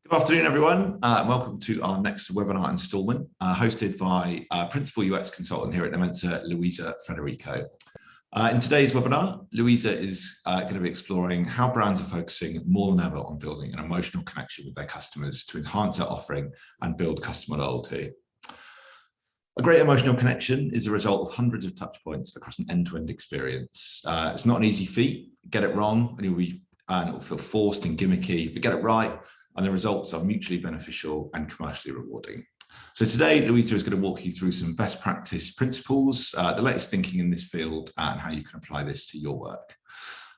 Good afternoon, everyone, and welcome to our next webinar installment, hosted by Principal UX Consultant here at Nomensa, Luiza Frederico. In today's webinar, Luiza is going to be exploring how brands are focusing more than ever on building an emotional connection with their customers to enhance their offering and build customer loyalty. A great emotional connection is a result of hundreds of touch points across an end-to-end experience. It's not an easy feat. Get it wrong, and it'll feel forced and gimmicky, but get it right, and the results are mutually beneficial and commercially rewarding. So today, Luiza is going to walk you through some best practice principles, the latest thinking in this field, and how you can apply this to your work.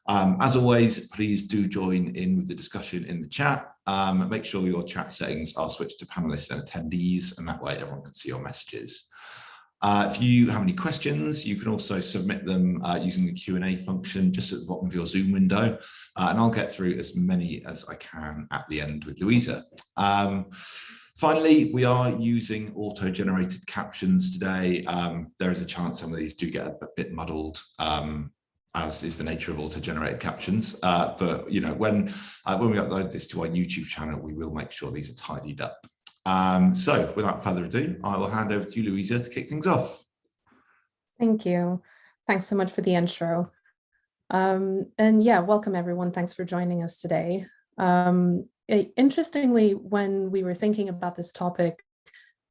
As always, please do join in with the discussion in the chat. Make sure your chat settings are switched to panelists and attendees, and that way everyone can see your messages. If you have any questions, you can also submit them using the Q&A function just at the bottom of your Zoom window, and I'll get through as many as I can at the end with Luiza. Finally, we are using auto-generated captions today. There is a chance some of these do get a bit muddled, as is the nature of auto-generated captions. But you know, when we upload this to our YouTube channel, we will make sure these are tidied up. So without further ado, I will hand over to you, Luiza, to kick things off. Thank you. Thanks so much for the intro. And yeah, welcome everyone. Thanks for joining us today. Interestingly, when we were thinking about this topic,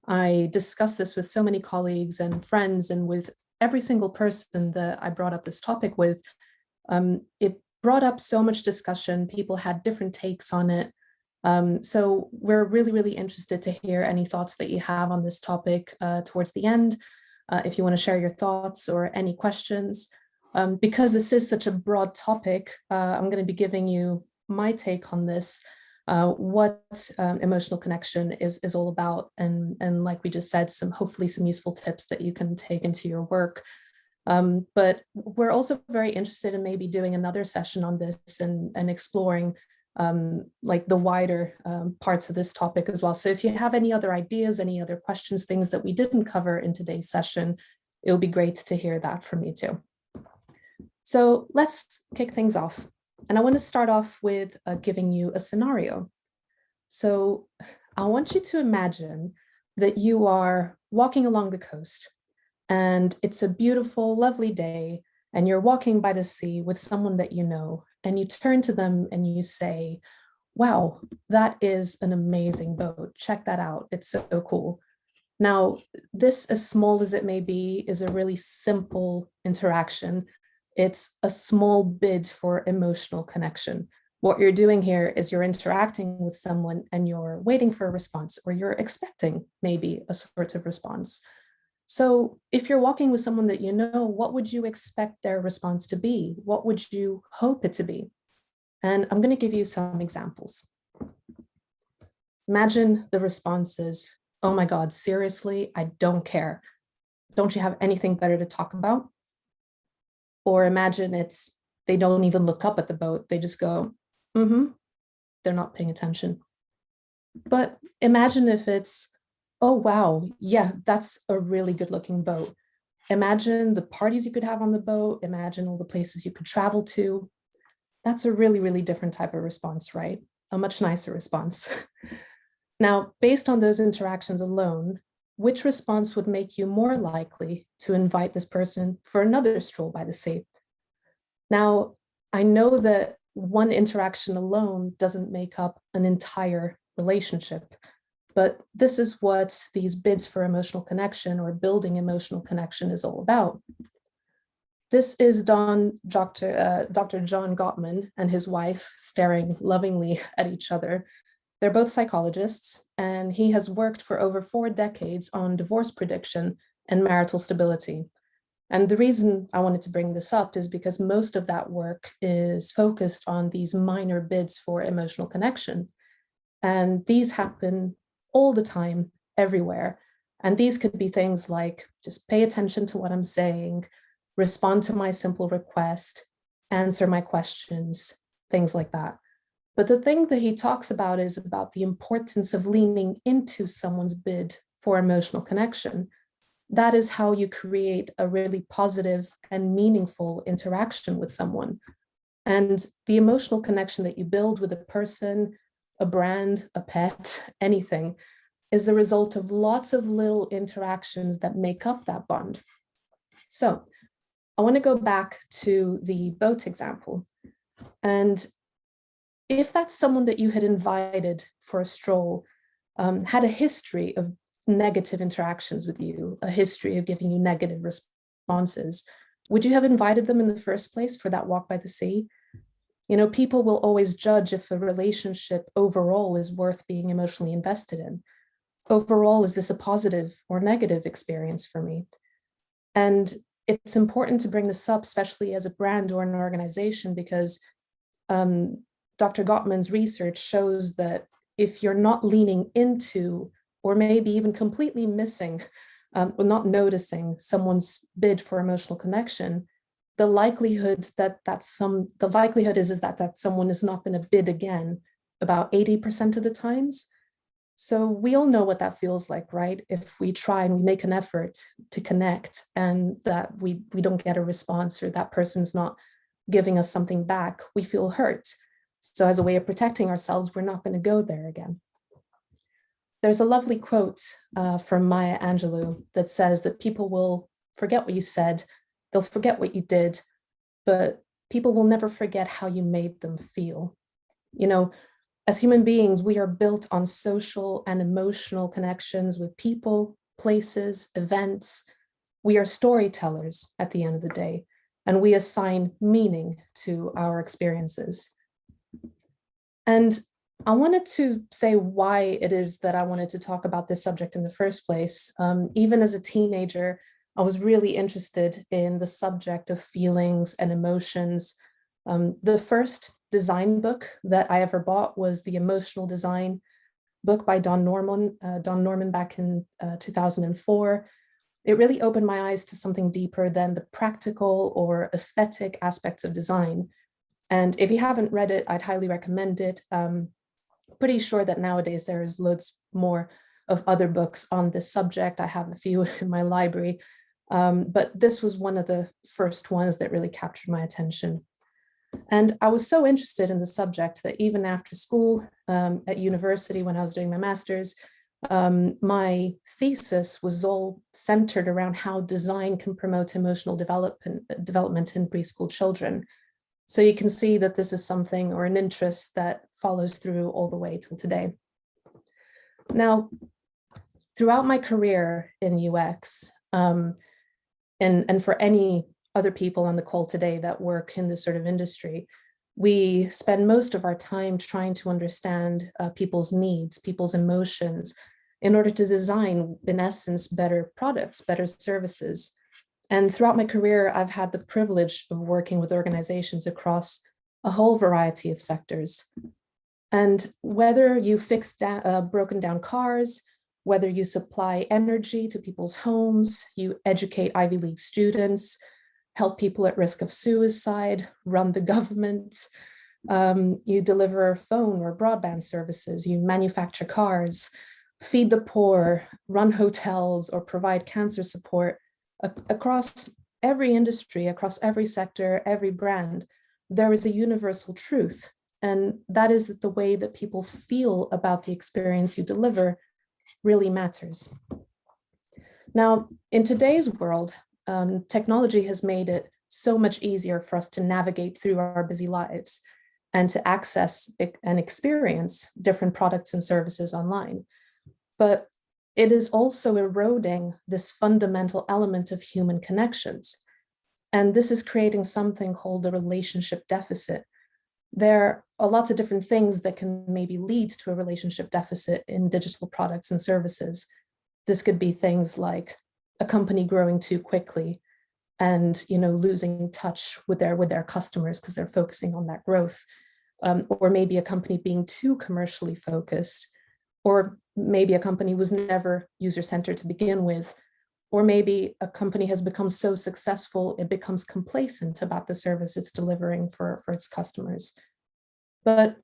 I discussed this with so many colleagues and friends, and with every single person that I brought up this topic with, it brought up so much discussion. People had different takes on it. So we're really interested to hear any thoughts that you have on this topic towards the end. If you want to share your thoughts or any questions, because this is such a broad topic, I'm going to be giving you my take on this, what emotional connection is all about, and like we just said, hopefully some useful tips that you can take into your work. But we're also very interested in maybe doing another session on this and exploring like the wider parts of this topic as well. So if you have any other ideas, any other questions, things that we didn't cover in today's session, it would be great to hear that from you too. So let's kick things off. And I want to start off with giving you a scenario. So I want you to imagine that you are walking along the coast and it's a beautiful, lovely day, and you're walking by the sea with someone that you know, and you turn to them and you say, wow, that is an amazing boat. Check that out. It's so cool. Now, this, as small as it may be, is a really simple interaction. It's a small bid for emotional connection. What you're doing here is you're interacting with someone and you're waiting for a response, or you're expecting maybe a sort of response. So if you're walking with someone that you know, what would you expect their response to be? What would you hope it to be? And I'm going to give you some examples. Imagine the response is, oh my God, seriously, I don't care. Don't you have anything better to talk about? Or imagine it's, they don't even look up at the boat. They just go, they're not paying attention. But imagine if it's, oh, wow, yeah, that's a really good looking boat. Imagine the parties you could have on the boat. Imagine all the places you could travel to. That's a really different type of response, right? A much nicer response. Now, based on those interactions alone, which response would make you more likely to invite this person for another stroll by the sea? Now, I know that one interaction alone doesn't make up an entire relationship, but this is what these bids for emotional connection, or building emotional connection, is all about. This is Dr. John Gottman and his wife staring lovingly at each other. They're both psychologists, and he has worked for over 4 decades on divorce prediction and marital stability. And the reason I wanted to bring this up is because most of that work is focused on these minor bids for emotional connection. And these happen all the time, everywhere. And these could be things like, just pay attention to what I'm saying, respond to my simple request, answer my questions, things like that. But the thing that he talks about is about the importance of leaning into someone's bid for emotional connection. That is how you create a really positive and meaningful interaction with someone. And the emotional connection that you build with a person a brand, a pet, anything, is the result of lots of little interactions that make up that bond. So I want to go back to the boat example. And if that's someone that you had invited for a stroll, had a history of negative interactions with you, a history of giving you negative responses, would you have invited them in the first place for that walk by the sea? You know, people will always judge if a relationship overall is worth being emotionally invested in. Overall, is this a positive or negative experience for me? And it's important to bring this up, especially as a brand or an organization, because Dr. Gottman's research shows that if you're not leaning into, or maybe even completely missing, or not noticing someone's bid for emotional connection, the likelihood is that someone is not going to bid again about 80% of the times. So we all know what that feels like, right? If we try and we make an effort to connect and that we don't get a response, or that person's not giving us something back, we feel hurt. So as a way of protecting ourselves, we're not going to go there again. There's a lovely quote from Maya Angelou that says that people will forget what you said, they'll forget what you did, but people will never forget how you made them feel. You know, as human beings, we are built on social and emotional connections with people, places, events. We are storytellers at the end of the day, and we assign meaning to our experiences. And I wanted to say why it is that I wanted to talk about this subject in the first place. Even as a teenager, I was really interested in the subject of feelings and emotions. The first design book that I ever bought was the Emotional Design book by Don Norman back in 2004. It really opened my eyes to something deeper than the practical or aesthetic aspects of design. And if you haven't read it, I'd highly recommend it. Pretty sure that nowadays there is loads more of other books on this subject. I have a few in my library, but this was one of the first ones that really captured my attention. And I was so interested in the subject that even after school, at university, when I was doing my master's, my thesis was all centered around how design can promote emotional development in preschool children. So you can see that this is something, or an interest, that follows through all the way till today. Now, throughout my career in UX, and for any other people on the call today that work in this sort of industry, we spend most of our time trying to understand people's needs, people's emotions, in order to design, in essence, better products, better services. And throughout my career, I've had the privilege of working with organizations across a whole variety of sectors. And whether you fix broken down cars, whether you supply energy to people's homes, you educate Ivy League students, help people at risk of suicide, run the government, you deliver phone or broadband services, you manufacture cars, feed the poor, run hotels, or provide cancer support, across every industry, across every sector, every brand, there is a universal truth. And that is that the way that people feel about the experience you deliver really matters. Now, in today's world, technology has made it so much easier for us to navigate through our busy lives and to access and experience different products and services online. But it is also eroding this fundamental element of human connections. And this is creating something called a relationship deficit. There are lots of different things that can maybe lead to a relationship deficit in digital products and services. This could be things like a company growing too quickly and, you know, losing touch with their customers because they're focusing on that growth, or maybe a company being too commercially focused, or maybe a company was never user-centered to begin with, or maybe a company has become so successful it becomes complacent about the service it's delivering for its customers. But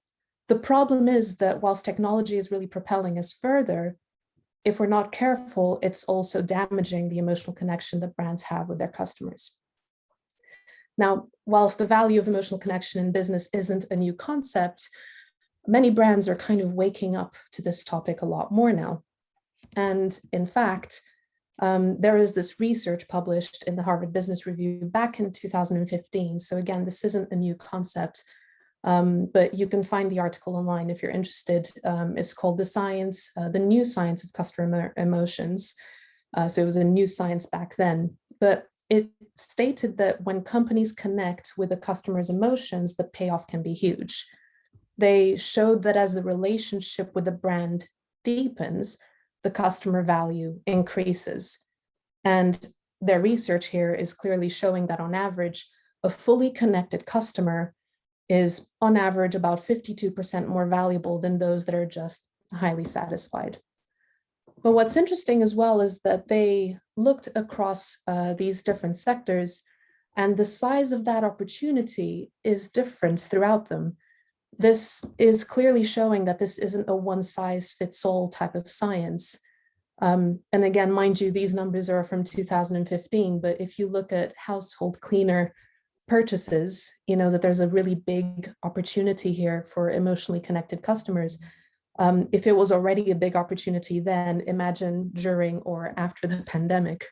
the problem is that whilst technology is really propelling us further, if we're not careful, it's also damaging the emotional connection that brands have with their customers. Now, whilst the value of emotional connection in business isn't a new concept, many brands are kind of waking up to this topic a lot more now. And in fact, there is this research published in the Harvard Business Review back in 2015. So again, this isn't a new concept, but you can find the article online if you're interested. It's called The New Science of Customer Emotions. So it was a new science back then, but it stated that when companies connect with a customer's emotions, the payoff can be huge. They showed that as the relationship with the brand deepens, the customer value increases. And their research here is clearly showing that on average, a fully connected customer is on average about 52% more valuable than those that are just highly satisfied. But what's interesting as well is that they looked across these different sectors, and the size of that opportunity is different throughout them. This is clearly showing that this isn't a one-size-fits-all type of science. And again, mind you, these numbers are from 2015, but if you look at household cleaner purchases, you know that there's a really big opportunity here for emotionally connected customers. If it was already a big opportunity then, imagine during or after the pandemic.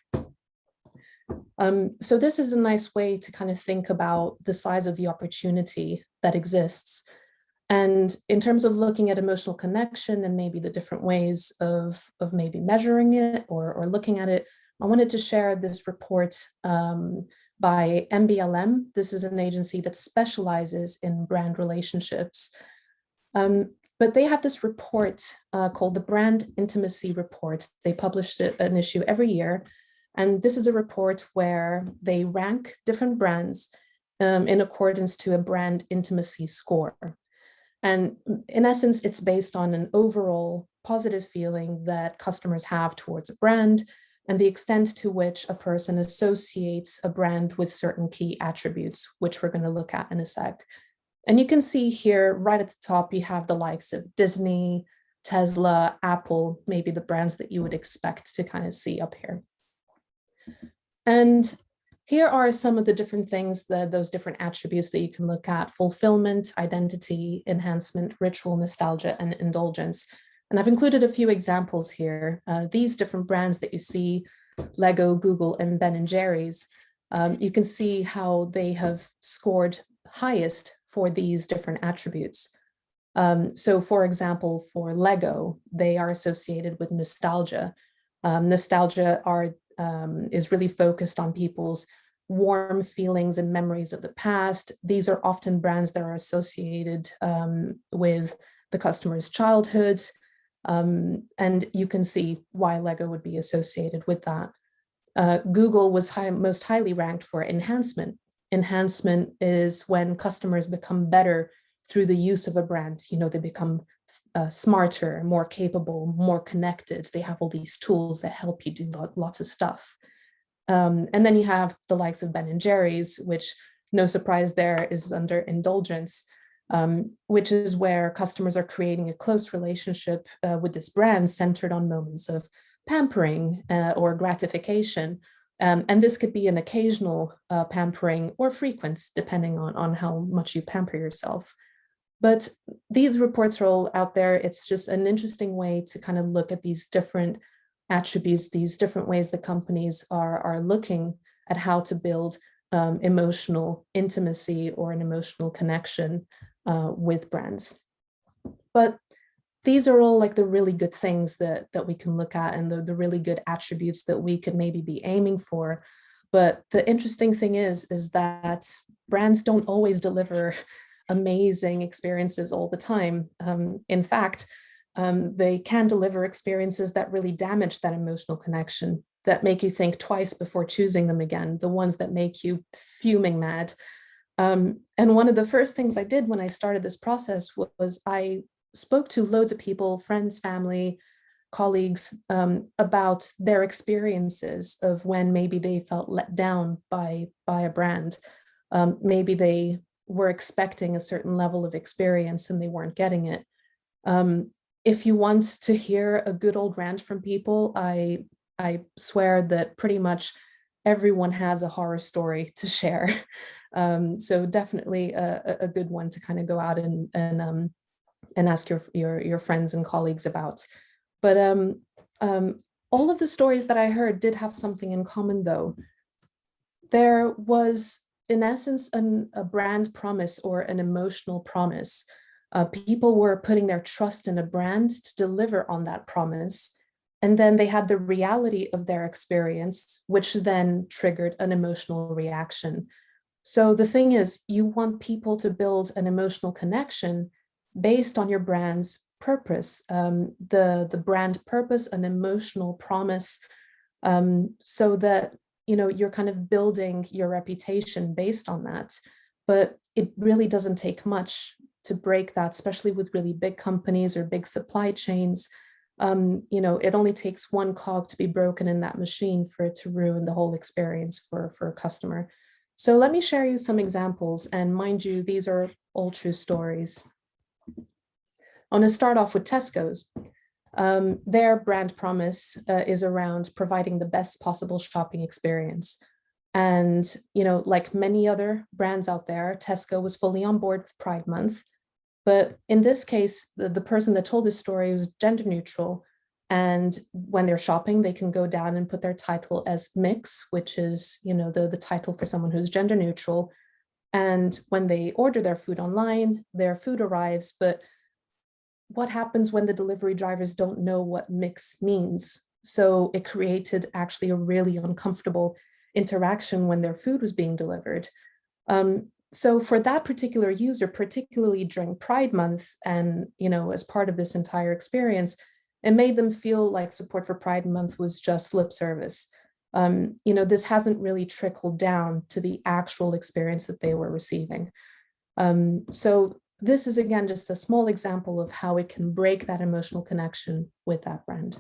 So this is a nice way to kind of think about the size of the opportunity that exists. And in terms of looking at emotional connection and maybe the different ways of maybe measuring it or looking at it, I wanted to share this report by MBLM. This is an agency that specializes in brand relationships. But they have this report called the Brand Intimacy Report. They publish an issue every year. And this is a report where they rank different brands in accordance to a brand intimacy score. And in essence, it's based on an overall positive feeling that customers have towards a brand and the extent to which a person associates a brand with certain key attributes, which we're going to look at in a sec. And you can see here right at the top, you have the likes of Disney, Tesla, Apple, maybe the brands that you would expect to kind of see up here. And here are some of the different things, those different attributes that you can look at: fulfillment, identity, enhancement, ritual, nostalgia, and indulgence. And I've included a few examples here. These different brands that you see, Lego, Google, and Ben & Jerry's, you can see how they have scored highest for these different attributes. So for example, for Lego, they are associated with nostalgia. Nostalgia is really focused on people's warm feelings and memories of the past. These are often brands that are associated with the customer's childhood. And you can see why Lego would be associated with that. Google was most highly ranked for enhancement. Enhancement is when customers become better through the use of a brand. You know, they become smarter, more capable, more connected. They have all these tools that help you do lots of stuff. And then you have the likes of Ben & Jerry's, which, no surprise there, is under indulgence, which is where customers are creating a close relationship with this brand centered on moments of pampering or gratification. And this could be an occasional pampering or frequent, depending on how much you pamper yourself. But these reports are all out there. It's just an interesting way to kind of look at these different attributes, these different ways that companies are looking at how to build emotional intimacy or an emotional connection with brands. But these are all like the really good things that we can look at, and the really good attributes that we could maybe be aiming for. But the interesting thing is that brands don't always deliver amazing experiences all the time. In fact, they can deliver experiences that really damage that emotional connection, that make you think twice before choosing them again, the ones that make you fuming mad. And one of the first things I did when I started this process was I spoke to loads of people, friends, family, colleagues, about their experiences of when maybe they felt let down by a brand. Maybe they were expecting a certain level of experience and they weren't getting it. If you want to hear a good old rant from people, I swear that pretty much everyone has a horror story to share. So definitely a good one to kind of go out and and ask your friends and colleagues about. But all of the stories that I heard did have something in common, though. There was, in essence, a brand promise or an emotional promise. People were putting their trust in a brand to deliver on that promise. And then they had the reality of their experience, which then triggered an emotional reaction. So the thing is, you want people to build an emotional connection based on your brand's purpose, the brand purpose, an emotional promise, so that you're kind of building your reputation based on that. But it really doesn't take much to break that, especially with really big companies or big supply chains. It only takes one cog to be broken in that machine for it to ruin the whole experience for a customer. So let me share you some examples, and mind you, these are all true stories. I want to start off with Tesco's. Their brand promise is around providing the best possible shopping experience. And, like many other brands out there, Tesco was fully on board with Pride Month. But in this case, the person that told this story was gender neutral. And when they're shopping, they can go down and put their title as mix, which is, the title for someone who's gender neutral. And when they order their food online, their food arrives. But what happens when the delivery drivers don't know what mix means? So it created actually a really uncomfortable interaction when their food was being delivered. So for that particular user, particularly during Pride Month and, as part of this entire experience, it made them feel like support for Pride Month was just lip service. This hasn't really trickled down to the actual experience that they were receiving. So this is, again, just a small example of how it can break that emotional connection with that brand.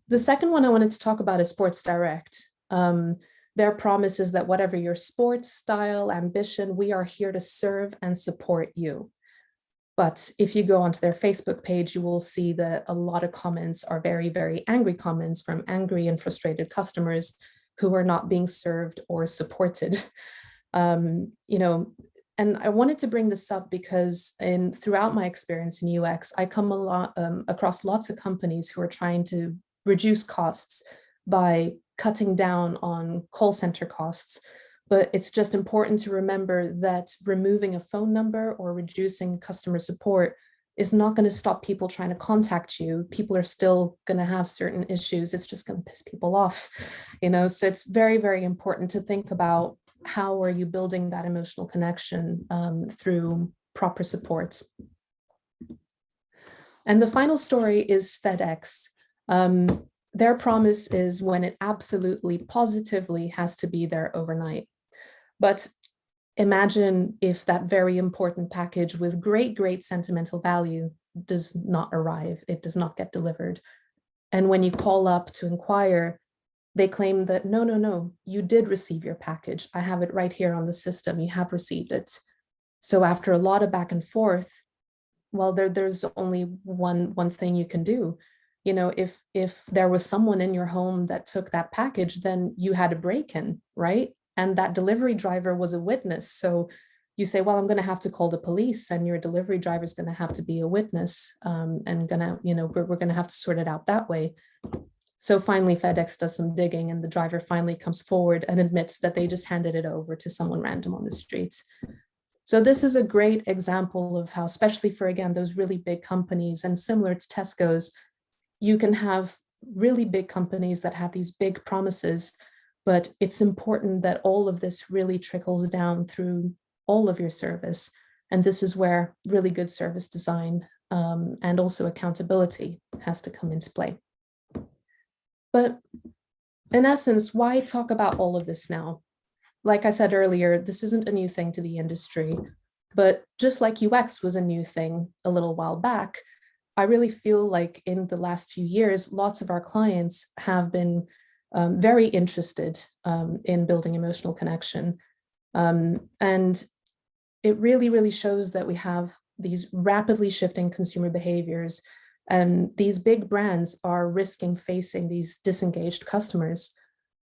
The second one I wanted to talk about is Sports Direct. Their promise is that whatever your sports style, ambition, we are here to serve and support you. But if you go onto their Facebook page, you will see that a lot of comments are very, very angry comments from angry and frustrated customers who are not being served or supported. And I wanted to bring this up because throughout my experience in UX, I come across lots of companies who are trying to reduce costs by cutting down on call center costs. But it's just important to remember that removing a phone number or reducing customer support is not going to stop people trying to contact you. People are still going to have certain issues. It's just going to piss people off, so it's very, very important to think about how are you building that emotional connection through proper support. And the final story is FedEx. Their promise is when it absolutely positively has to be there overnight. But imagine if that very important package with great, great sentimental value does not arrive, it does not get delivered. And when you call up to inquire, they claim that, no, you did receive your package. I have it right here on the system. You have received it. So after a lot of back and forth, well, there's only one thing you can do. If there was someone in your home that took that package, then you had a break-in, right? And that delivery driver was a witness. So you say, well, I'm going to have to call the police, and your delivery driver is going to have to be a witness, and we're going to have to sort it out that way. So finally, FedEx does some digging, and the driver finally comes forward and admits that they just handed it over to someone random on the streets. So this is a great example of how, especially for, again, those really big companies, and similar to Tesco's, you can have really big companies that have these big promises, but it's important that all of this really trickles down through all of your service. And this is where really good service design and also accountability has to come into play. But in essence, why talk about all of this now? Like I said earlier, this isn't a new thing to the industry, but just like UX was a new thing a little while back, I really feel like in the last few years, lots of our clients have been very interested in building emotional connection. And it really, really shows that we have these rapidly shifting consumer behaviors, and these big brands are risking facing these disengaged customers.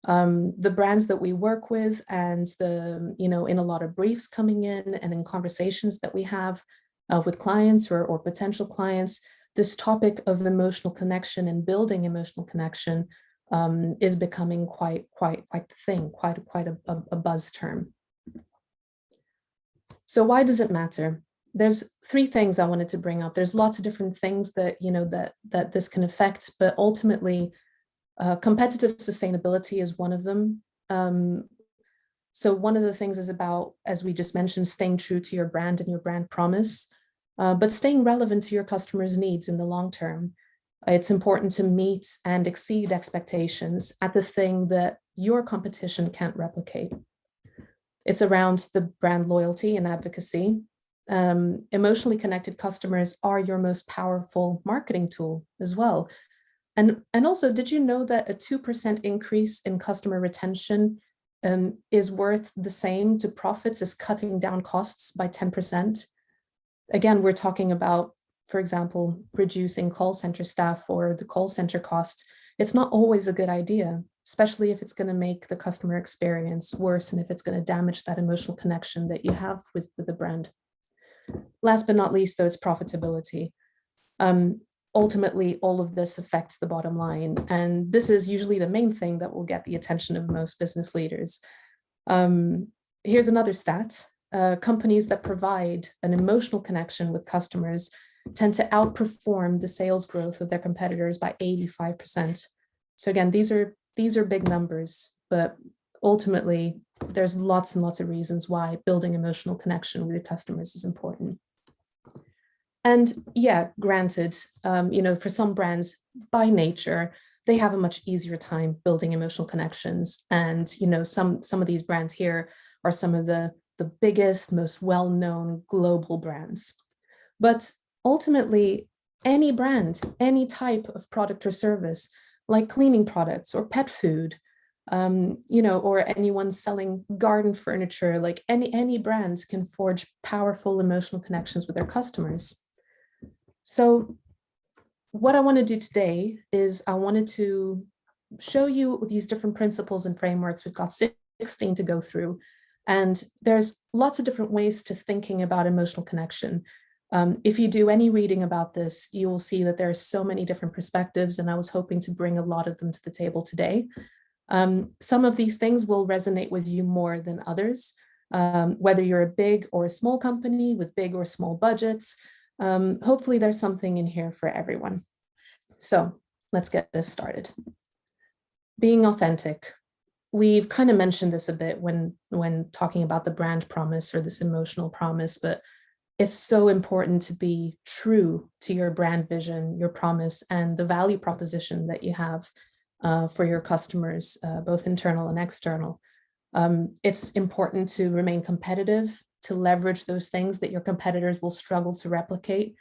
The brands that we work with, and in a lot of briefs coming in and in conversations that we have, with clients or potential clients, this topic of emotional connection and building emotional connection is becoming quite the thing, quite a buzz term. So why does it matter? There's three things I wanted to bring up. There's lots of different things that that this can affect, but ultimately, competitive sustainability is one of them. So one of the things is about, as we just mentioned, staying true to your brand and your brand promise, but staying relevant to your customers' needs in the long term. It's important to meet and exceed expectations at the thing that your competition can't replicate. It's around the brand loyalty and advocacy. Emotionally connected customers are your most powerful marketing tool as well. And also, did you know that a 2% increase in customer retention is worth the same to profits as cutting down costs by 10%? Again, we're talking about, for example, reducing call center staff or the call center costs. It's not always a good idea, especially if it's going to make the customer experience worse and if it's going to damage that emotional connection that you have with the brand. Last but not least, though, it's profitability. Ultimately, all of this affects the bottom line. And this is usually the main thing that will get the attention of most business leaders. Here's another stat. Companies that provide an emotional connection with customers tend to outperform the sales growth of their competitors by 85%. So again, these are big numbers, but ultimately, there's lots and lots of reasons why building emotional connection with your customers is important. And yeah, granted, for some brands, by nature, they have a much easier time building emotional connections. And some of these brands here are some of the biggest, most well-known global brands. But ultimately, any brand, any type of product or service, like cleaning products or pet food, or anyone selling garden furniture, like any brands can forge powerful emotional connections with their customers. So what I want to do today is I wanted to show you these different principles and frameworks. We've got 16 to go through, and there's lots of different ways to thinking about emotional connection. If you do any reading about this, you will see that there are so many different perspectives, and I was hoping to bring a lot of them to the table today. Some of these things will resonate with you more than others, whether you're a big or a small company with big or small budgets. Hopefully there's something in here for everyone. So let's get this started. Being authentic. We've kind of mentioned this a bit when talking about the brand promise or this emotional promise, but it's so important to be true to your brand vision, your promise, and the value proposition that you have for your customers, both internal and external. It's important to remain competitive, to leverage those things that your competitors will struggle to replicate,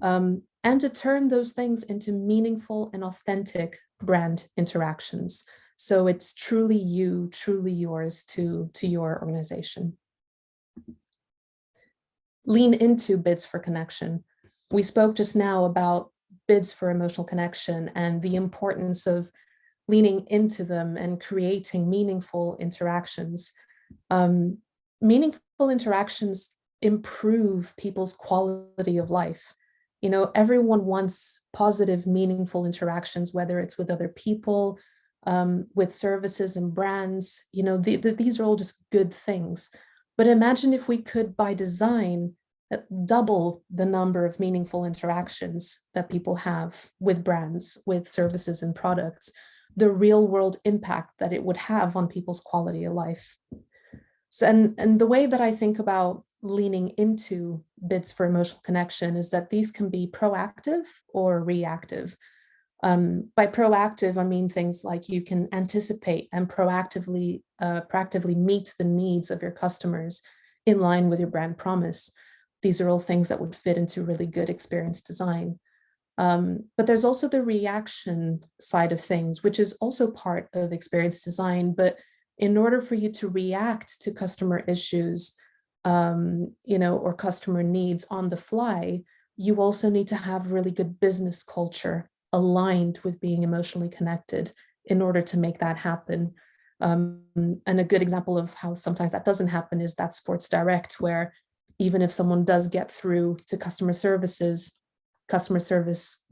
and to turn those things into meaningful and authentic brand interactions. So it's truly you, truly yours to your organization. Lean into bids for connection. We spoke just now about bids for emotional connection and the importance of leaning into them and creating meaningful interactions. Meaningful interactions improve people's quality of life. Everyone wants positive, meaningful interactions, whether it's with other people, with services and brands. These are all just good things. But imagine if we could, by design, double the number of meaningful interactions that people have with brands, with services and products, the real world impact that it would have on people's quality of life. So, and the way that I think about leaning into bids for emotional connection is that these can be proactive or reactive. By proactive, I mean things like you can anticipate and proactively meet the needs of your customers in line with your brand promise. These are all things that would fit into really good experience design. But there's also the reaction side of things, which is also part of experience design. But in order for you to react to customer issues, or customer needs on the fly, you also need to have really good business culture aligned with being emotionally connected in order to make that happen. And a good example of how sometimes that doesn't happen is that Sports Direct, where even if someone does get through to customer services, customer service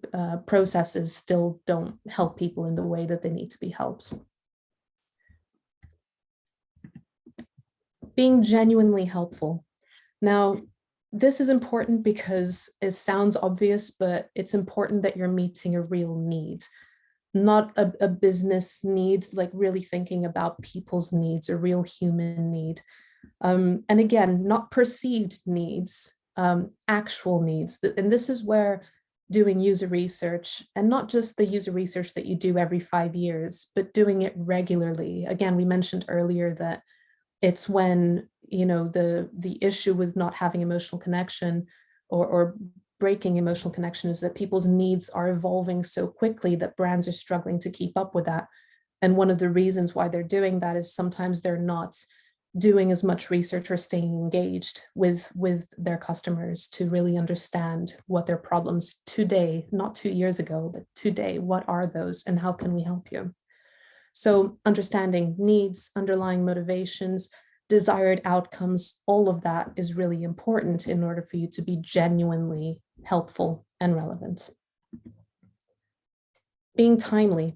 processes still don't help people in the way that they need to be helped. Being genuinely helpful. Now, this is important because it sounds obvious, but it's important that you're meeting a real need, not a business need, like really thinking about people's needs, a real human need. And again, not perceived needs, actual needs. And this is where doing user research, and not just the user research that you do every 5 years, but doing it regularly. Again, we mentioned earlier that it's when, you know, the issue with not having emotional connection or breaking emotional connection is that people's needs are evolving so quickly that brands are struggling to keep up with that. And one of the reasons why they're doing that is sometimes they're not doing as much research or staying engaged with their customers to really understand what their problems today, not 2 years ago, but today, what are those and how can we help you? So understanding needs, underlying motivations, desired outcomes, all of that is really important in order for you to be genuinely helpful and relevant. Being timely.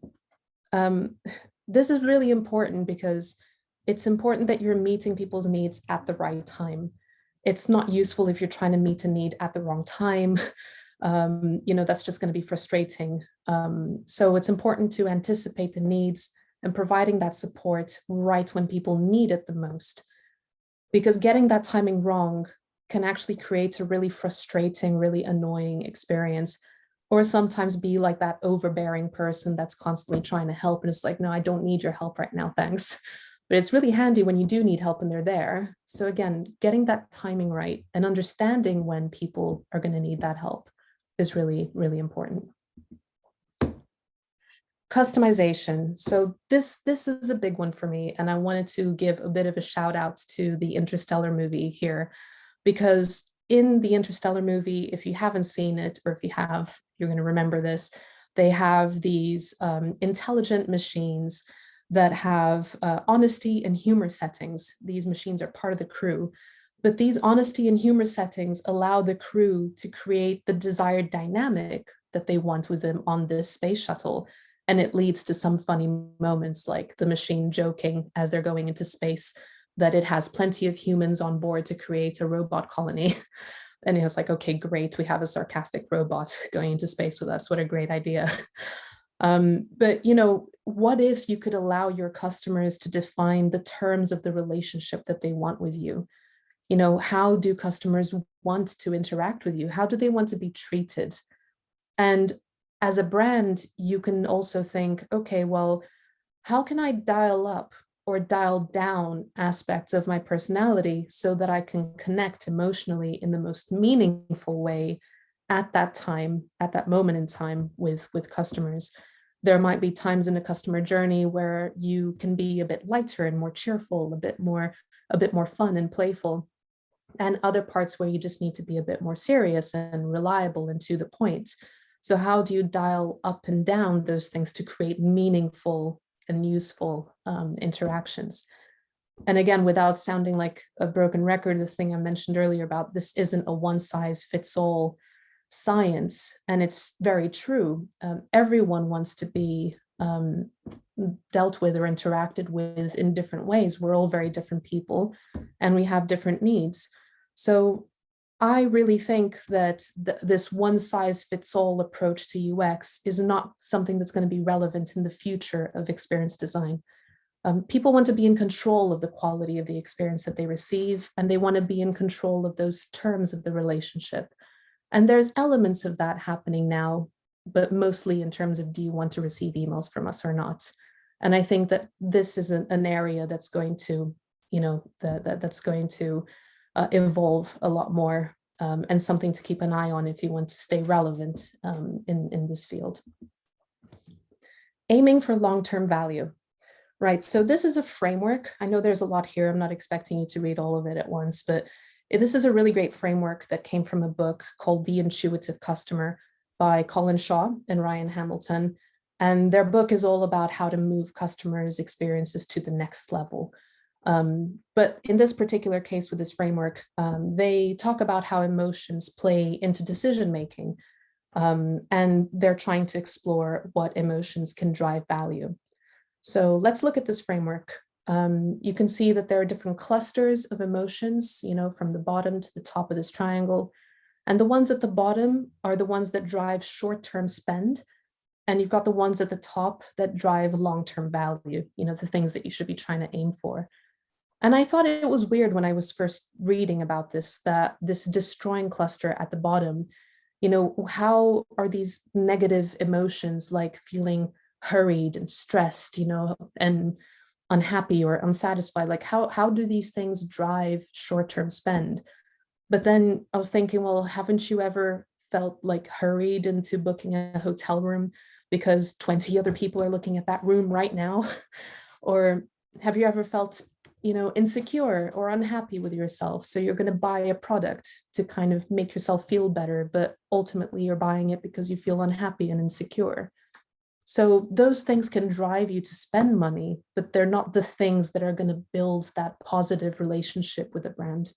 This is really important because it's important that you're meeting people's needs at the right time. It's not useful if you're trying to meet a need at the wrong time. You know, that's just going to be frustrating. So it's important to anticipate the needs and providing that support right when people need it the most. Because getting that timing wrong can actually create a really frustrating, really annoying experience, or sometimes be like that overbearing person that's constantly trying to help and it's like, no, I don't need your help right now, thanks. But it's really handy when you do need help and they're there. So again, getting that timing right and understanding when people are going to need that help is really, really important. Customization. So this is a big one for me, and I wanted to give a bit of a shout out to the Interstellar movie here, because in the Interstellar movie, if you haven't seen it, or if you have, you're going to remember this, they have these intelligent machines that have honesty and humor settings. These machines are part of the crew, but these honesty and humor settings allow the crew to create the desired dynamic that they want with them on this space shuttle. And it leads to some funny moments, like the machine joking as they're going into space that it has plenty of humans on board to create a robot colony. And it was like, okay, great, we have a sarcastic robot going into space with us. What a great idea. But, you know, what if you could allow your customers to define the terms of the relationship that they want with you? You know, how do customers want to interact with you? How do they want to be treated? And as a brand, you can also think, okay, well, how can I dial up or dial down aspects of my personality so that I can connect emotionally in the most meaningful way at that time, at that moment in time with customers? There might be times in a customer journey where you can be a bit lighter and more cheerful, a bit more fun and playful, and other parts where you just need to be a bit more serious and reliable and to the point. So how do you dial up and down those things to create meaningful and useful interactions? And again, without sounding like a broken record, the thing I mentioned earlier about this isn't a one size fits all science, and it's very true. Everyone wants to be dealt with or interacted with in different ways. We're all very different people and we have different needs. So I really think that this one size fits all approach to UX is not something that's going to be relevant in the future of experience design. People want to be in control of the quality of the experience that they receive, and they want to be in control of those terms of the relationship. And there's elements of that happening now, but mostly in terms of, do you want to receive emails from us or not? And I think that this is an area that's going to, you know, that's going to evolve a lot more, and something to keep an eye on if you want to stay relevant in this field. Aiming for long-term value. Right, so this is a framework. I know there's a lot here. I'm not expecting you to read all of it at once, but this is a really great framework that came from a book called The Intuitive Customer by Colin Shaw and Ryan Hamilton. And their book is all about how to move customers' experiences to the next level. But in this particular case with this framework, they talk about how emotions play into decision making, and they're trying to explore what emotions can drive value. So let's look at this framework. You can see that there are different clusters of emotions, from the bottom to the top of this triangle. And the ones at the bottom are the ones that drive short-term spend. And you've got the ones at the top that drive long-term value, the things that you should be trying to aim for. And I thought it was weird when I was first reading about this, that this destroying cluster at the bottom, how are these negative emotions like feeling hurried and stressed, and unhappy or unsatisfied, like how do these things drive short-term spend? But then I was thinking, well, haven't you ever felt like hurried into booking a hotel room because 20 other people are looking at that room right now? Or have you ever felt, insecure or unhappy with yourself? So you're going to buy a product to kind of make yourself feel better, but ultimately you're buying it because you feel unhappy and insecure. So those things can drive you to spend money, but they're not the things that are going to build that positive relationship with a brand.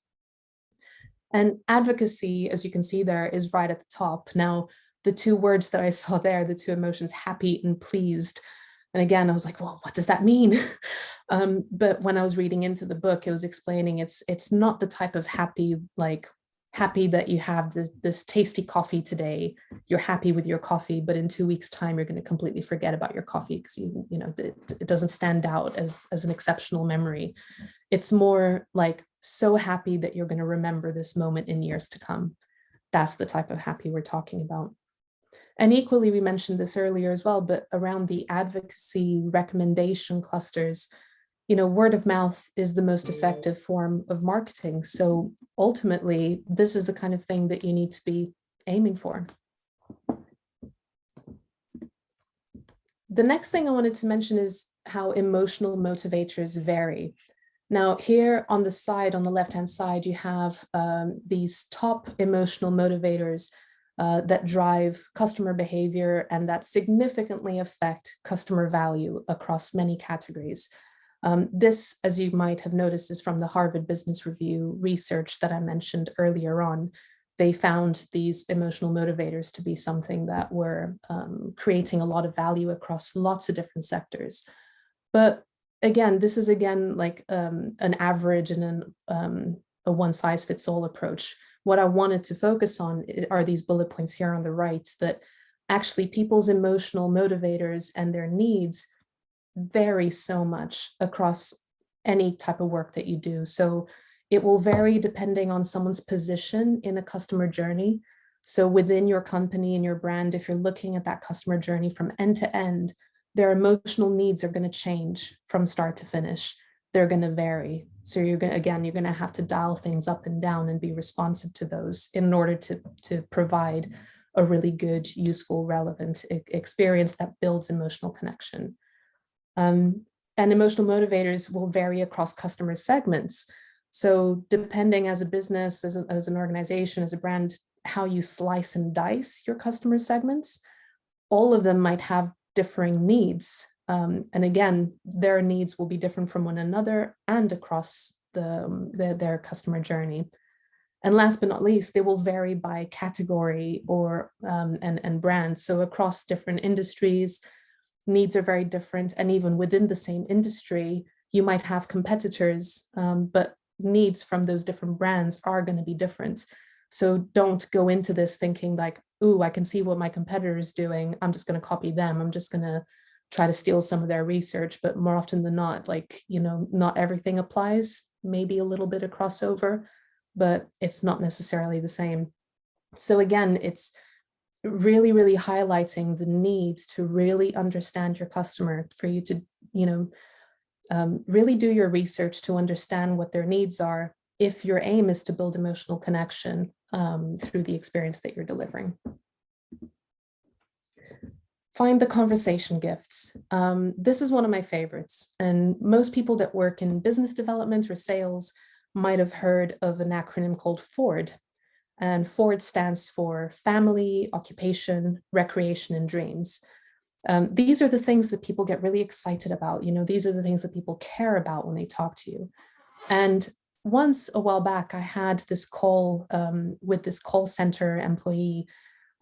And advocacy, as you can see there, is right at the top. Now, the two words that I saw there, the two emotions, happy and pleased. And again, I was like, well, what does that mean? But when I was reading into the book, it was explaining it's not the type of happy, like happy that you have this tasty coffee today. You're happy with your coffee, but in 2 weeks' time, you're going to completely forget about your coffee because it doesn't stand out as an exceptional memory. It's more like so happy that you're going to remember this moment in years to come. That's the type of happy we're talking about. And equally, we mentioned this earlier as well, but around the advocacy recommendation clusters, word of mouth is the most effective form of marketing. So ultimately, this is the kind of thing that you need to be aiming for. The next thing I wanted to mention is how emotional motivators vary. Now, here on the side, on the left-hand side, you have these top emotional motivators that drive customer behavior and that significantly affect customer value across many categories. This, as you might have noticed, is from the Harvard Business Review research that I mentioned earlier on. They found these emotional motivators to be something that were creating a lot of value across lots of different sectors. But again, this is like an average and a one-size-fits-all approach. What I wanted to focus on are these bullet points here on the right, that actually people's emotional motivators and their needs vary so much across any type of work that you do. So it will vary depending on someone's position in a customer journey. So within your company and your brand, if you're looking at that customer journey from end to end, their emotional needs are going to change from start to finish. They're going to vary. So you're going to have to dial things up and down and be responsive to those in order to provide a really good, useful, relevant experience that builds emotional connection. And emotional motivators will vary across customer segments. So depending as a business, as an organization, as a brand, how you slice and dice your customer segments, all of them might have differing needs. And again, their needs will be different from one another and across their customer journey. And last but not least, they will vary by category or and brand. So across different industries, needs are very different. And even within the same industry, you might have competitors, but needs from those different brands are going to be different. So don't go into this thinking like, ooh, I can see what my competitor is doing. I'm just going to copy them. I'm just going to try to steal some of their research. But more often than not, not everything applies, maybe a little bit of crossover, but it's not necessarily the same. So again, it's really, really highlighting the need to really understand your customer, for you to, really do your research to understand what their needs are if your aim is to build emotional connection through the experience that you're delivering. Find the conversation gifts. This is one of my favorites, and most people that work in business development or sales might have heard of an acronym called FORD. And FORD stands for Family, Occupation, Recreation, and Dreams. These are the things that people get really excited about. These are the things that people care about when they talk to you. And once a while back, I had this call with this call center employee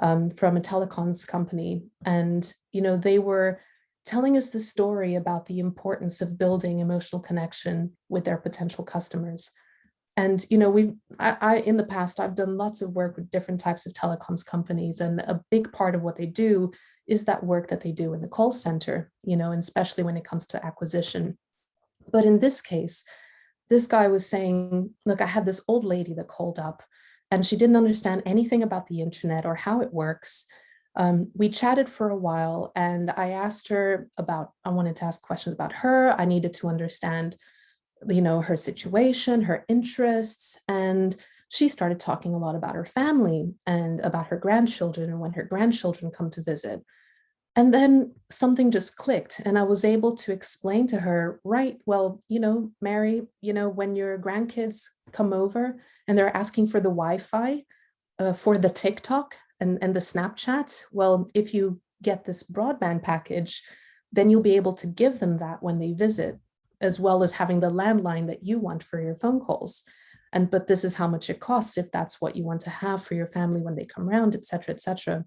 from a telecoms company. And, they were telling us the story about the importance of building emotional connection with their potential customers. And, I in the past, I've done lots of work with different types of telecoms companies. And a big part of what they do is that work that they do in the call center, and especially when it comes to acquisition. But in this case, this guy was saying, look, I had this old lady that called up and she didn't understand anything about the internet or how it works. We chatted for a while and I asked her I wanted to ask questions about her. I needed to understand, her situation, her interests. And she started talking a lot about her family and about her grandchildren and when her grandchildren come to visit. And then something just clicked and I was able to explain to her, right, well, Mary, when your grandkids come over and they're asking for the Wi-Fi for the TikTok and the Snapchat, well, if you get this broadband package, then you'll be able to give them that when they visit, as well as having the landline that you want for your phone calls. But this is how much it costs if that's what you want to have for your family when they come around, et cetera, et cetera.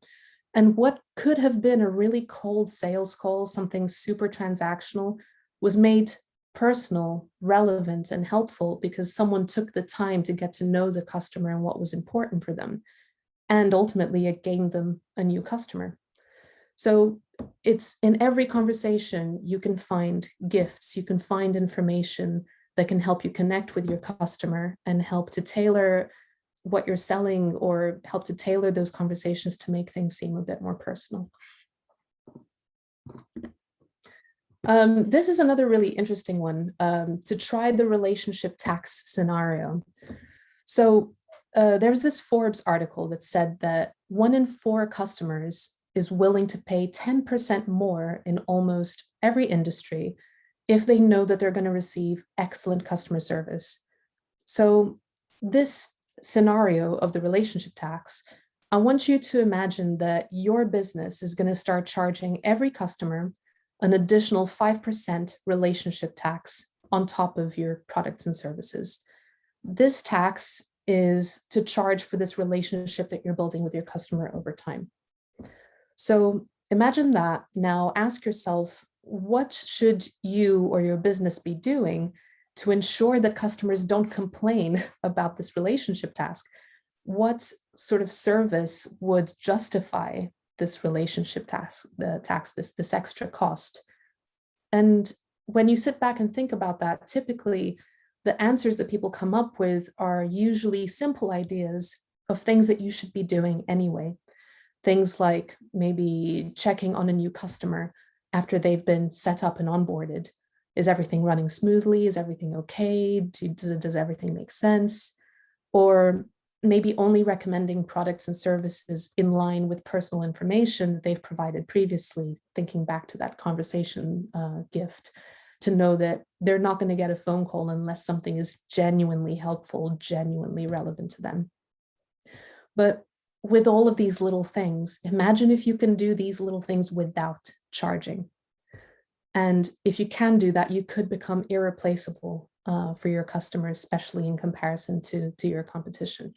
And what could have been a really cold sales call, something super transactional, was made personal, relevant, and helpful because someone took the time to get to know the customer and what was important for them. And ultimately, it gained them a new customer. So it's in every conversation, you can find gifts, you can find information that can help you connect with your customer and help to tailor what you're selling or help to tailor those conversations to make things seem a bit more personal. This is another really interesting one, to try the relationship tax scenario. So there's this Forbes article that said that 1 in 4 customers is willing to pay 10% more in almost every industry if they know that they're going to receive excellent customer service. So this scenario of the relationship tax, I want you to imagine that your business is going to start charging every customer an additional 5% relationship tax on top of your products and services. This tax is to charge for this relationship that you're building with your customer over time. So imagine that. Now ask yourself, what should you or your business be doing to ensure that customers don't complain about this relationship task? What sort of service would justify this relationship tax, this extra cost? And when you sit back and think about that, typically the answers that people come up with are usually simple ideas of things that you should be doing anyway. Things like maybe checking on a new customer after they've been set up and onboarded. Is everything running smoothly? Is everything okay? Does everything make sense? Or maybe only recommending products and services in line with personal information that they've provided previously, thinking back to that conversation gift, to know that they're not going to get a phone call unless something is genuinely helpful, genuinely relevant to them. But with all of these little things, imagine if you can do these little things without charging. And if you can do that, you could become irreplaceable for your customers, especially in comparison to your competition.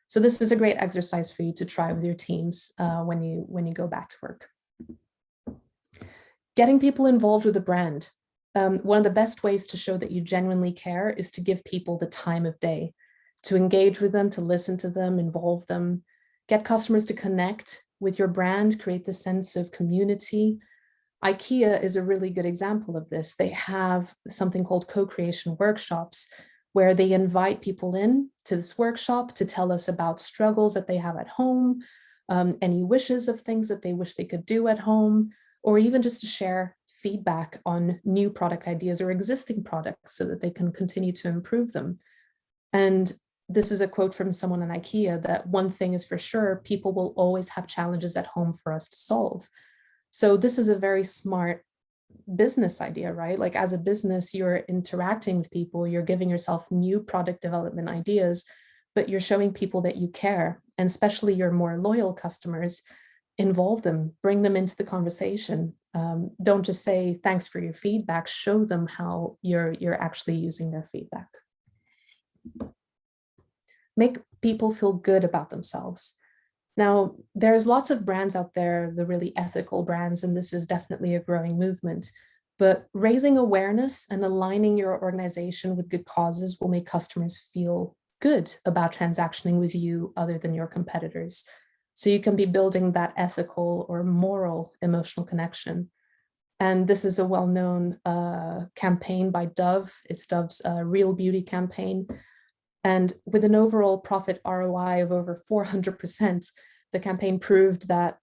So this is a great exercise for you to try with your teams when you go back to work. Getting people involved with the brand. One of the best ways to show that you genuinely care is to give people the time of day, to engage with them, to listen to them, involve them, get customers to connect with your brand, create the sense of community. IKEA is a really good example of this. They have something called co-creation workshops where they invite people in to this workshop to tell us about struggles that they have at home, any wishes of things that they wish they could do at home, or even just to share feedback on new product ideas or existing products so that they can continue to improve them. And this is a quote from someone in IKEA that one thing is for sure, people will always have challenges at home for us to solve. So this is a very smart business idea, right? Like as a business, you're interacting with people, you're giving yourself new product development ideas, but you're showing people that you care, and especially your more loyal customers, involve them, bring them into the conversation. Don't just say thanks for your feedback, show them how you're actually using their feedback. Make people feel good about themselves. Now, there's lots of brands out there, the really ethical brands, and this is definitely a growing movement. But raising awareness and aligning your organization with good causes will make customers feel good about transactioning with you other than your competitors. So you can be building that ethical or moral emotional connection. And this is a well-known campaign by Dove. It's Dove's Real Beauty campaign. And with an overall profit ROI of over 400%, the campaign proved that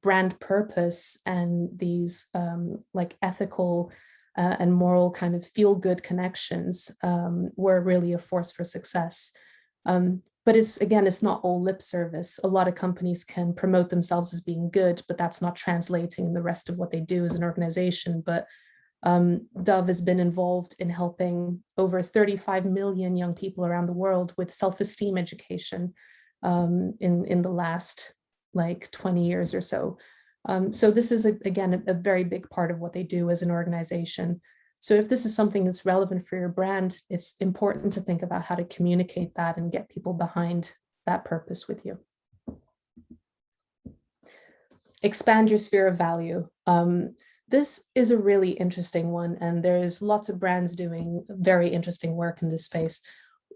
brand purpose and these like ethical and moral kind of feel-good connections were really a force for success. But it's not all lip service. A lot of companies can promote themselves as being good, but that's not translating in the rest of what they do as an organization. But Dove has been involved in helping over 35 million young people around the world with self-esteem education in the last like 20 years or so. So this is, again, a very big part of what they do as an organization. So if this is something that's relevant for your brand, it's important to think about how to communicate that and get people behind that purpose with you. Expand your sphere of value. This is a really interesting one, and there's lots of brands doing very interesting work in this space.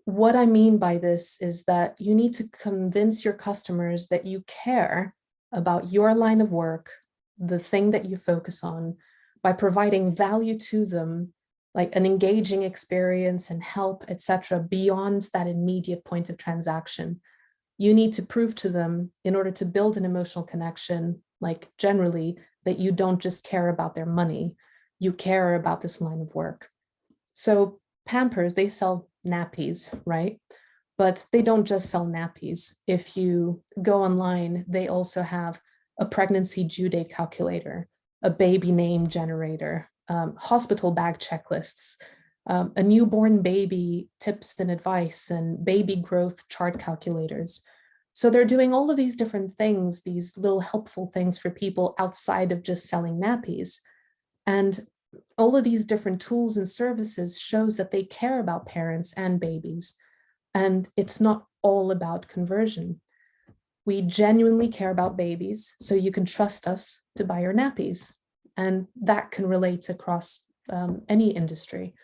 What I mean by this is that you need to convince your customers that you care about your line of work, the thing that you focus on, by providing value to them, like an engaging experience and help, etc., beyond that immediate point of transaction. You need to prove to them, in order to build an emotional connection, like generally, that you don't just care about their money, you care about this line of work. So Pampers, they sell nappies, right? But they don't just sell nappies. If you go online, they also have a pregnancy due date calculator, a baby name generator, hospital bag checklists, a newborn baby tips and advice, and baby growth chart calculators. So they're doing all of these different things, these little helpful things for people outside of just selling nappies. And all of these different tools and services shows that they care about parents and babies. And it's not all about conversion. We genuinely care about babies, so you can trust us to buy your nappies. And that can relate across any industry.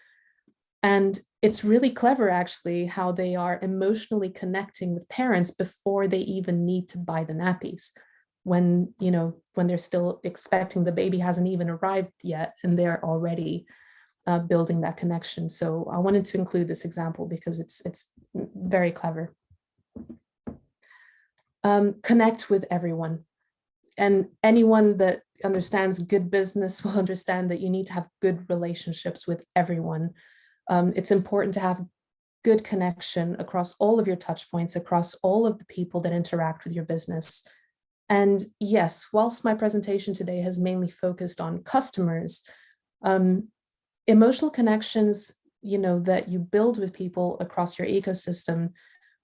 And it's really clever, actually, how they are emotionally connecting with parents before they even need to buy the nappies. When they're still expecting, the baby hasn't even arrived yet, and they're already building that connection. So I wanted to include this example because it's very clever. Connect with everyone. And anyone that understands good business will understand that you need to have good relationships with everyone. It's important to have good connection across all of your touch points, across all of the people that interact with your business. And yes, whilst my presentation today has mainly focused on customers, emotional connections, that you build with people across your ecosystem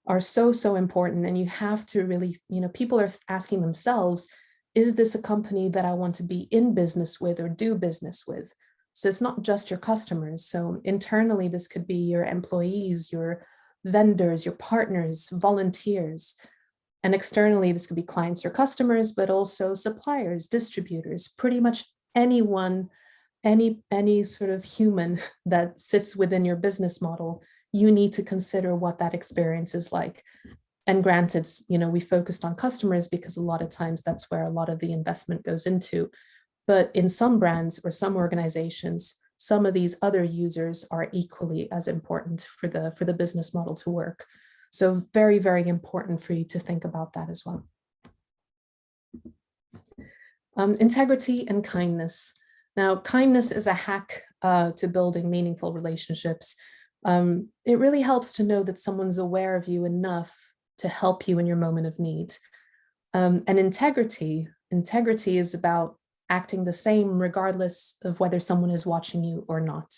are so important. And you have to really, people are asking themselves, is this a company that I want to be in business with or do business with? So it's not just your customers. So internally, this could be your employees, your vendors, your partners, volunteers. And externally, this could be clients or customers, but also suppliers, distributors, pretty much anyone, any sort of human that sits within your business model. You need to consider what that experience is like. And granted, we focused on customers because a lot of times that's where a lot of the investment goes into. But in some brands or some organizations, some of these other users are equally as important for the business model to work. So very, very important for you to think about that as well. Integrity and kindness. Now, kindness is a hack to building meaningful relationships. It really helps to know that someone's aware of you enough to help you in your moment of need. And integrity is about acting the same regardless of whether someone is watching you or not.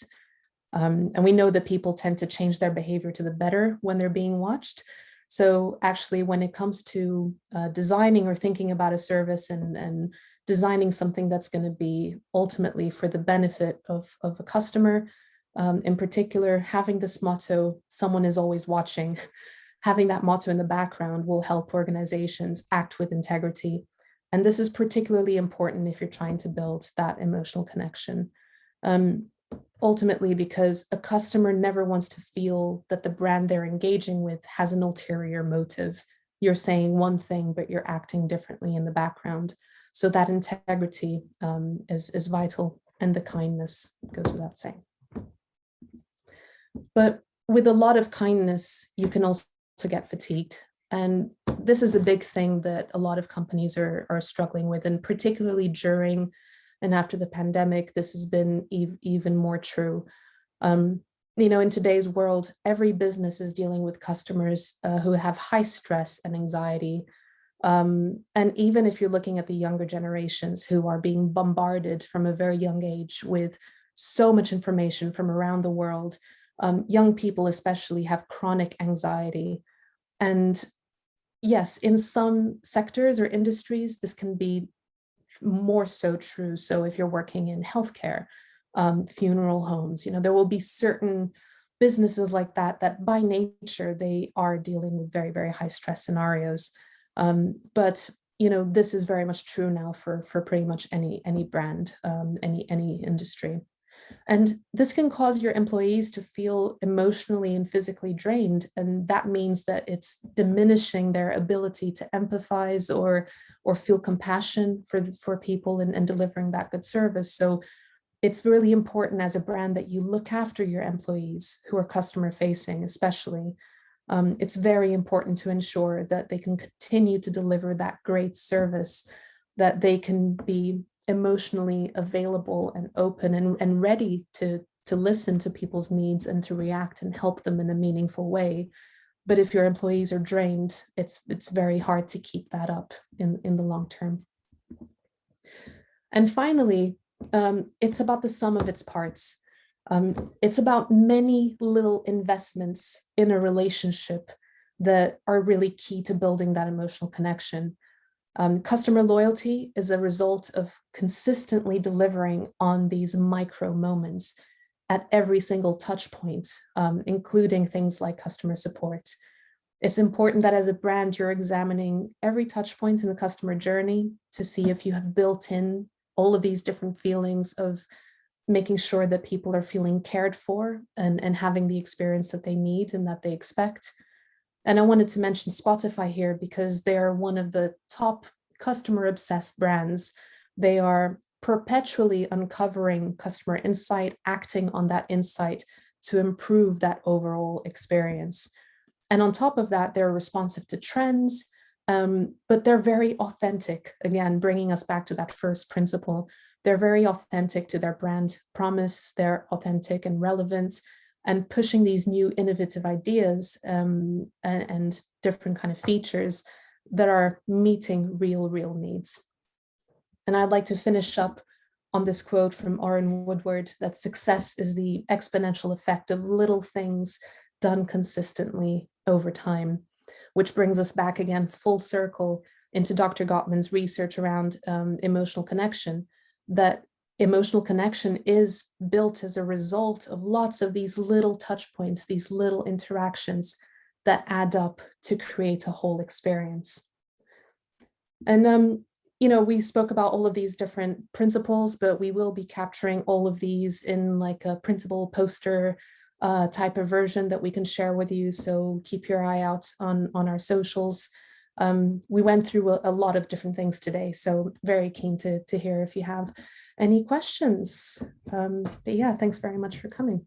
And we know that people tend to change their behavior to the better when they're being watched. So actually, when it comes to designing or thinking about a service and designing something that's going to be ultimately for the benefit of a customer, in particular, having this motto, someone is always watching, having that motto in the background will help organizations act with integrity. And this is particularly important if you're trying to build that emotional connection. Ultimately, because a customer never wants to feel that the brand they're engaging with has an ulterior motive. You're saying one thing, but you're acting differently in the background. So that integrity is vital, and the kindness goes without saying. But with a lot of kindness, you can also get fatigued. And this is a big thing that a lot of companies are struggling with, and particularly during and after the pandemic, this has been even more true. In today's world, every business is dealing with customers who have high stress and anxiety. And even if you're looking at the younger generations who are being bombarded from a very young age with so much information from around the world, young people especially have chronic anxiety. And yes, in some sectors or industries, this can be more so true. So if you're working in healthcare, funeral homes, there will be certain businesses like that by nature, they are dealing with very, very high stress scenarios. But this is very much true now for pretty much any brand, any industry. And this can cause your employees to feel emotionally and physically drained. And that means that it's diminishing their ability to empathize or feel compassion for people and delivering that good service. So it's really important as a brand that you look after your employees who are customer facing, especially. It's very important to ensure that they can continue to deliver that great service, that they can be emotionally available and open and ready to listen to people's needs and to react and help them in a meaningful way. But if your employees are drained, it's very hard to keep that up in the long term. And finally, it's about the sum of its parts. It's about many little investments in a relationship that are really key to building that emotional connection. Customer loyalty is a result of consistently delivering on these micro moments at every single touch point, including things like customer support. It's important that as a brand, you're examining every touch point in the customer journey to see if you have built in all of these different feelings of making sure that people are feeling cared for and having the experience that they need and that they expect. And I wanted to mention Spotify here because they're one of the top customer obsessed brands. They are perpetually uncovering customer insight, acting on that insight to improve that overall experience. And on top of that, they're responsive to trends, but they're very authentic. Again, bringing us back to that first principle. They're very authentic to their brand promise. They're authentic and relevant, and pushing these new innovative ideas and different kind of features that are meeting real needs. And I'd like to finish up on this quote from Orrin Woodward, that success is the exponential effect of little things done consistently over time, which brings us back again full circle into Dr. Gottman's research around emotional connection, that emotional connection is built as a result of lots of these little touch points, these little interactions that add up to create a whole experience. And, we spoke about all of these different principles, but we will be capturing all of these in like a printable poster type of version that we can share with you. So keep your eye out on our socials. We went through a lot of different things today, so very keen to hear if you have any questions. But yeah, thanks very much for coming.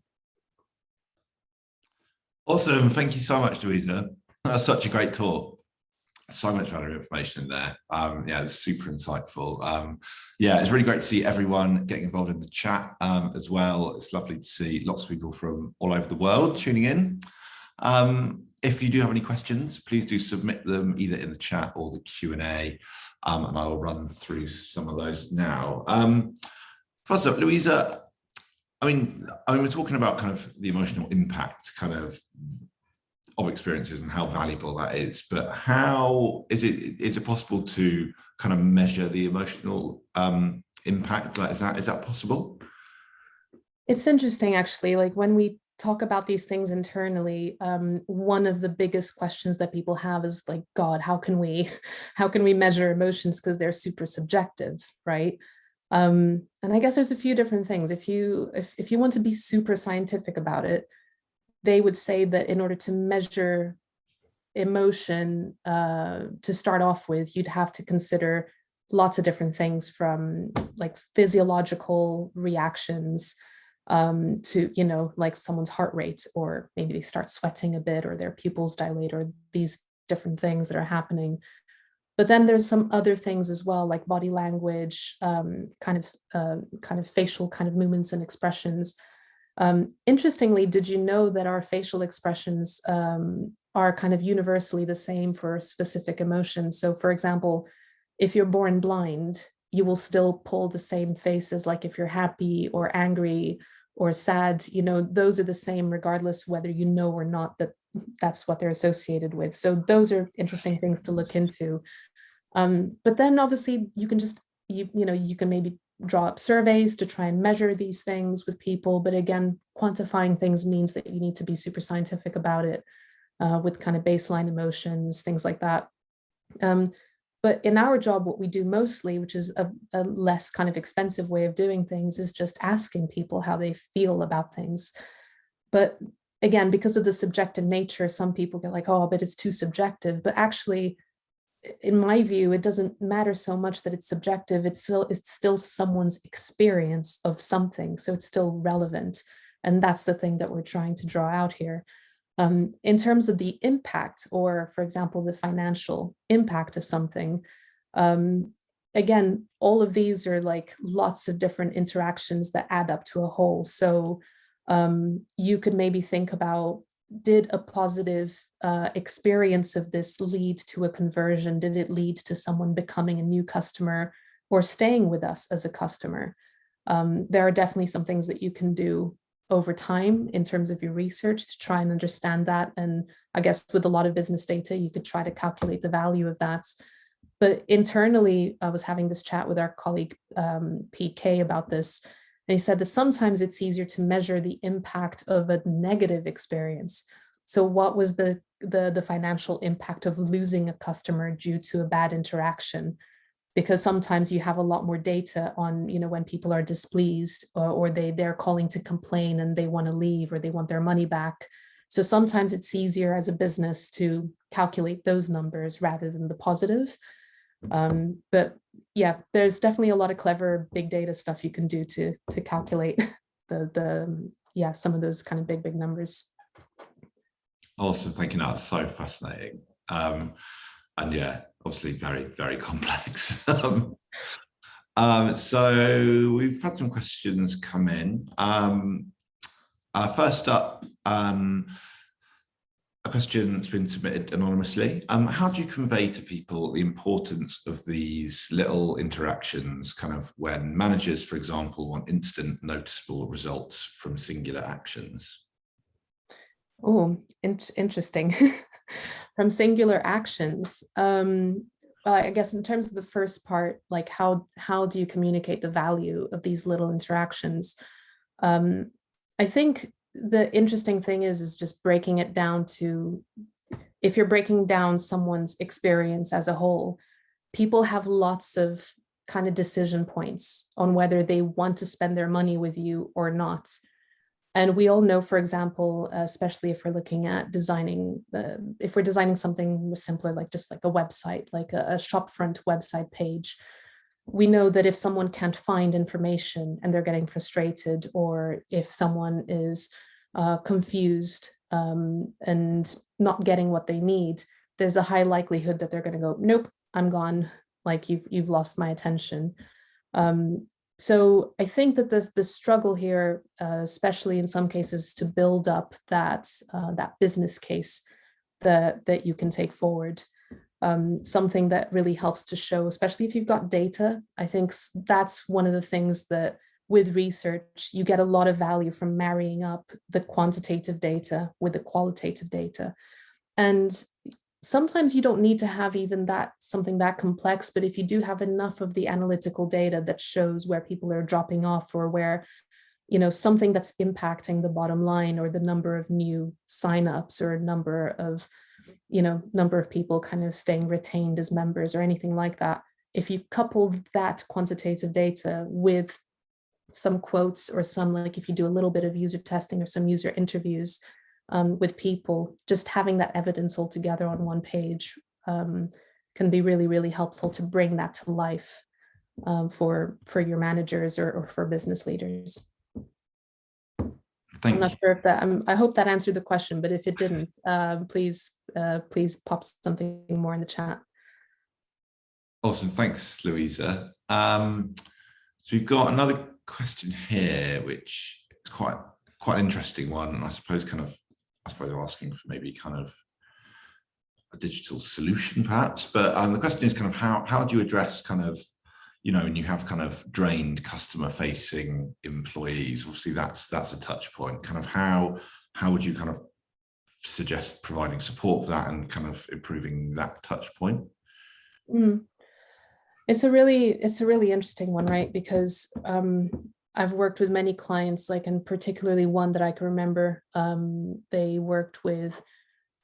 Awesome. Thank you so much, Luiza. That's such a great talk. So much valuable information in there. Yeah, it was super insightful. Yeah, it's really great to see everyone getting involved in the chat as well. It's lovely to see lots of people from all over the world tuning in. If you do have any questions, please do submit them either in the chat or the Q&A, and I will run through some of those now. First up, Luiza, I mean, we're talking about kind of the emotional impact kind of of experiences and how valuable that is. But how is it possible to kind of measure the emotional impact? Is that possible? It's interesting, actually. Like when we talk about these things internally, one of the biggest questions that people have is like, God, how can we measure emotions, because they're super subjective, right? And I guess there's a few different things. If you want to be super scientific about it, they would say that in order to measure emotion, to start off with, you'd have to consider lots of different things, from like physiological reactions, to, like someone's heart rate, or maybe they start sweating a bit, or their pupils dilate, or these different things that are happening. But then there's some other things as well, like body language, kind of facial kind of movements and expressions. Interestingly, did you know that our facial expressions are kind of universally the same for specific emotions? So for example, if you're born blind, you will still pull the same faces, like if you're happy or angry or sad, those are the same regardless whether you know or not that that's what they're associated with. So those are interesting things to look into. But then obviously you can just, you can maybe draw up surveys to try and measure these things with people. But again, quantifying things means that you need to be super scientific about it, with kind of baseline emotions, things like that. But in our job, what we do mostly, which is a less kind of expensive way of doing things, is just asking people how they feel about things. But again, because of the subjective nature, some people get like, oh, but it's too subjective. But actually, in my view, it doesn't matter so much that it's subjective. It's still someone's experience of something, so it's still relevant. And that's the thing that we're trying to draw out here. In terms of the impact, or for example, the financial impact of something, again, all of these are like lots of different interactions that add up to a whole. So you could maybe think about, did a positive experience of this lead to a conversion? Did it lead to someone becoming a new customer or staying with us as a customer? There are definitely some things that you can do over time in terms of your research to try and understand that. And I guess with a lot of business data, you could try to calculate the value of that. But internally, I was having this chat with our colleague, PK, about this. And he said that sometimes it's easier to measure the impact of a negative experience. So what was the financial impact of losing a customer due to a bad interaction? Because sometimes you have a lot more data on, when people are displeased, or they're calling to complain and they want to leave, or they want their money back. So sometimes it's easier as a business to calculate those numbers rather than the positive. But yeah, there's definitely a lot of clever big data stuff you can do to calculate some of those kind of big numbers. Awesome, thank you. That's so fascinating. And yeah, obviously very, very complex. So we've had some questions come in. First up, a question that's been submitted anonymously. How do you convey to people the importance of these little interactions, kind of when managers, for example, want instant noticeable results from singular actions? Oh, interesting. From singular actions. Well, I guess in terms of the first part, like how do you communicate the value of these little interactions? I think the interesting thing is just breaking it down to, if you're breaking down someone's experience as a whole, people have lots of kind of decision points on whether they want to spend their money with you or not. And we all know, for example, especially if we're looking at designing, if we're designing something simpler, like just like a website, like a shopfront website page, we know that if someone can't find information and they're getting frustrated, or if someone is confused and not getting what they need, there's a high likelihood that they're going to go, nope, I'm gone. Like you've lost my attention. So I think that the struggle here, especially in some cases, to build up that business case that you can take forward. Something that really helps to show, especially if you've got data. I think that's one of the things that with research, you get a lot of value from marrying up the quantitative data with the qualitative data. And sometimes you don't need to have even that something that complex, but if you do have enough of the analytical data that shows where people are dropping off, or where, you know, something that's impacting the bottom line, or the number of new signups, or number of, you know, number of people kind of staying retained as members, or anything like that, if you couple that quantitative data with some quotes, or some, like if you do a little bit of user testing or some user interviews with people, just having that evidence all together on one page can be really, really helpful to bring that to life for your managers, or for business leaders. I'm not sure if that, I hope that answered the question, but if it didn't, please pop something more in the chat. Awesome, thanks, Luiza. So we've got another question here, which is quite an interesting one, and I suppose they're asking for maybe kind of a digital solution, perhaps. But the question is kind of how do you address kind of, you know, when you have kind of drained customer-facing employees? Obviously, that's a touch point. Kind of how would you kind of suggest providing support for that and kind of improving that touch point? It's a really interesting one, right? Because I've worked with many clients, like, and particularly one that I can remember, they worked with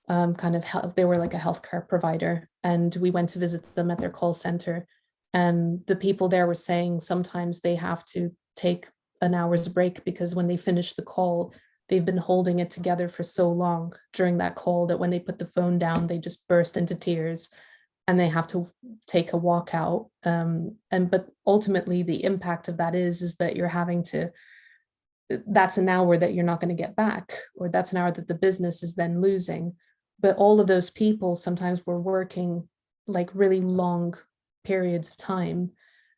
kind of health, they were like a healthcare provider, and we went to visit them at their call center. And the people there were saying sometimes they have to take an hour's break, because when they finish the call, they've been holding it together for so long during that call that when they put the phone down, they just burst into tears and they have to take a walk out. But ultimately the impact of that is that you're having to, that's an hour that you're not going to get back, or that's an hour that the business is then losing. But all of those people sometimes were working like really long periods of time,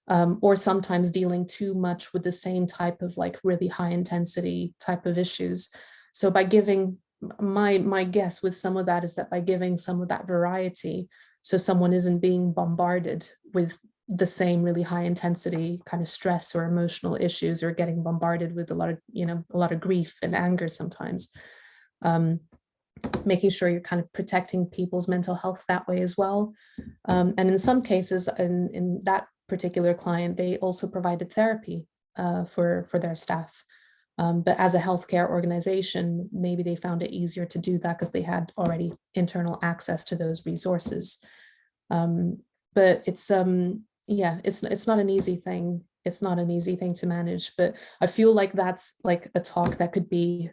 or sometimes dealing too much with the same type of like really high intensity type of issues. So by giving, my guess with some of that is that by giving some of that variety, so someone isn't being bombarded with the same really high intensity kind of stress or emotional issues, or getting bombarded with a lot of, you know, a lot of grief and anger sometimes. Making sure you're kind of protecting people's mental health that way as well. And in some cases, in that particular client, they also provided therapy for their staff. But as a healthcare organization, maybe they found it easier to do that because they had already internal access to those resources. But it's yeah, it's not an easy thing. It's not an easy thing to manage. But I feel like that's like a talk that could be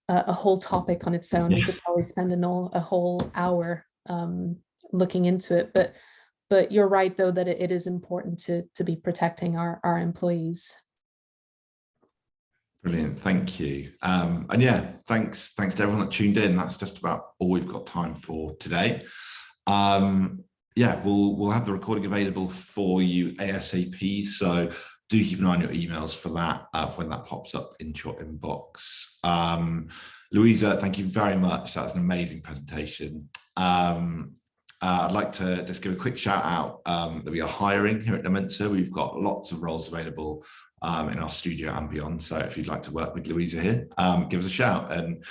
a whole topic on its own. We could probably spend a whole hour looking into it. But you're right, though, that it is important to be protecting our employees. Brilliant, thank you. And yeah, thanks to everyone that tuned in. That's just about all we've got time for today. Yeah, we'll have the recording available for you ASAP. So do keep an eye on your emails for that when that pops up into your inbox. Luiza, thank you very much. That was an amazing presentation. I'd like to just give a quick shout out that we are hiring here at Nomensa. We've got lots of roles available in our studio and beyond. So if you'd like to work with Luiza here, give us a shout, and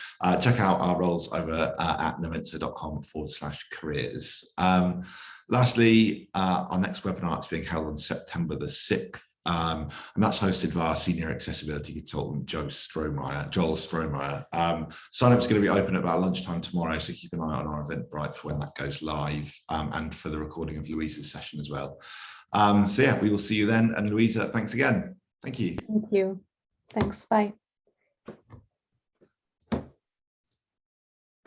check out our roles over at nomensa.com/careers. Lastly, our next webinar is being held on September the 6th. And that's hosted by our senior accessibility consultant, Joel Strohmeyer. Sign-up is going to be open at about lunchtime tomorrow, so keep an eye on our Eventbrite for when that goes live, and for the recording of Luiza's session as well. So yeah, we will see you then. And Luiza, thanks again. Thank you. Thank you. Thanks. Bye.